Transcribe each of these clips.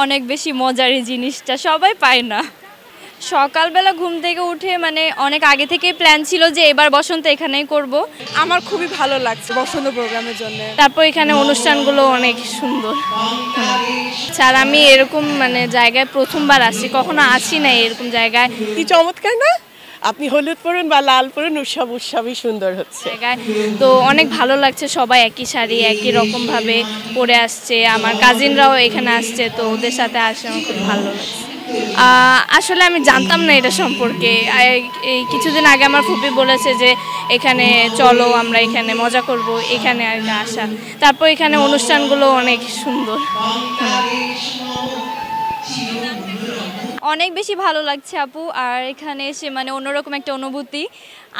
অনেক বেশি মজার এই জিনিসটা সবাই পায় না। সকালবেলা ঘুম থেকে উঠে মানে অনেক আগে থেকেই প্ল্যান ছিল যে এবার বসন্ত এখানেই করব। আমার খুবই ভালো লাগছে বসন্ত প্রোগ্রামের জন্য। তারপর এখানে অনুষ্ঠানগুলো অনেক সুন্দর। আর আমি এরকম মানে জায়গায় প্রথমবার আসছি, কখনো আসি না এরকম জায়গায়। কি চমৎকার না? আপনি হলুদ পরুন বা লাল পরুন, উৎসবই সুন্দর হচ্ছে। তো অনেক ভালো লাগছে, সবাই একই শাড়ি একই রকম ভাবে পরে আসছে। আমার কাজিনরাও এখানে আসছে, তো ওদের সাথে আসে আমার খুব ভালো লাগছে। আসলে আমি জানতাম না এটা সম্পর্কে। এই কিছুদিন আগে আমার ফুপি বলেছে যে এখানে চলো আমরা এখানে মজা করব, এখানে আর কি আসা। তারপর এখানে অনুষ্ঠানগুলো অনেক সুন্দর। অনেক বেশি ভালো লাগছে আপু। আর এখানে এসে মানে অন্যরকম একটা অনুভূতি।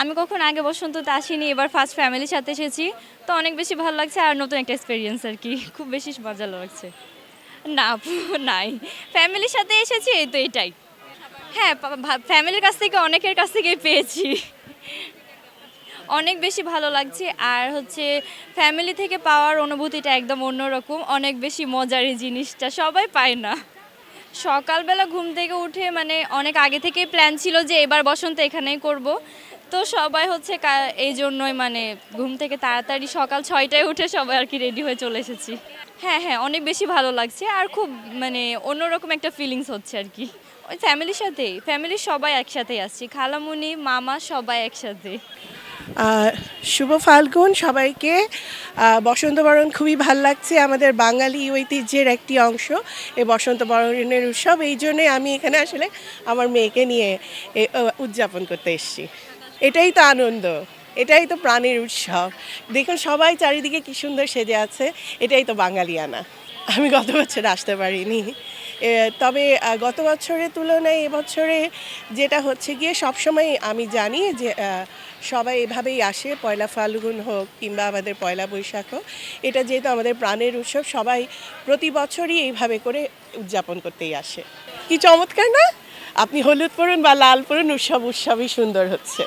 আমি কখনো আগে বসন্ততে আসিনি, এবার ফার্স্ট ফ্যামিলির সাথে এসেছি, তো অনেক বেশি ভালো লাগছে। আর নতুন একটা এক্সপিরিয়েন্স আর কি, খুব বেশি মজা লাগছে। না আপু নাই, ফ্যামিলির সাথে এসেছি, এই তো এটাই। হ্যাঁ, ফ্যামিলির কাছ থেকে অনেকের কাছ থেকেই পেয়েছি। অনেক বেশি ভালো লাগছে। আর হচ্ছে ফ্যামিলি থেকে পাওয়ার অনুভূতিটা একদম অন্যরকম, অনেক বেশি মজার এই জিনিসটা সবাই পায় না। সকালবেলা ঘুম থেকে উঠে মানে অনেক আগে থেকেই প্ল্যান ছিল যে এবার বসন্ত এখানেই করব। তো সবাই হচ্ছে এই জন্যই মানে ঘুম থেকে তাড়াতাড়ি সকাল 6টায় উঠে সবাই আর কি রেডি হয়ে চলে এসেছি। হ্যাঁ হ্যাঁ, অনেক বেশি ভালো লাগছে। আর খুব মানে অন্যরকম একটা ফিলিংস হচ্ছে আর কি। ওই ফ্যামিলির সাথেই, ফ্যামিলির সবাই একসাথেই আসছি, খালামুনি মামা সবাই একসাথে। শুভ ফাল্গুন সবাইকে। বসন্ত বরণ খুবই ভাল লাগছে, আমাদের বাঙালি ঐতিহ্যের একটি অংশ এই বসন্ত বরণের উৎসব। এই জন্যে আমি এখানে আসলে আমার মেয়েকে নিয়ে উদযাপন করতে এসেছি। এটাই তো আনন্দ, এটাই তো প্রাণের উৎসব। দেখুন সবাই চারিদিকে কি সুন্দর সেজে আছে, এটাই তো বাঙালিয়ানা। আমি গত বছর আসতে পারিনি, তবে গত বছরের তুলনায় এবছরে যেটা হচ্ছে গিয়ে সবসময় আমি জানি যে সবাই এভাবেই আসে, পয়লা ফাল্গুন হোক কিংবা আমাদের পয়লা বৈশাখ হোক, এটা যেহেতু আমাদের প্রাণের উৎসব, সবাই প্রতি বছরই এইভাবে করে উদযাপন করতেই আসে। কি চমৎকার না? আপনি হলুদ পরুন বা লাল পরুন, উৎসবই সুন্দর হচ্ছে।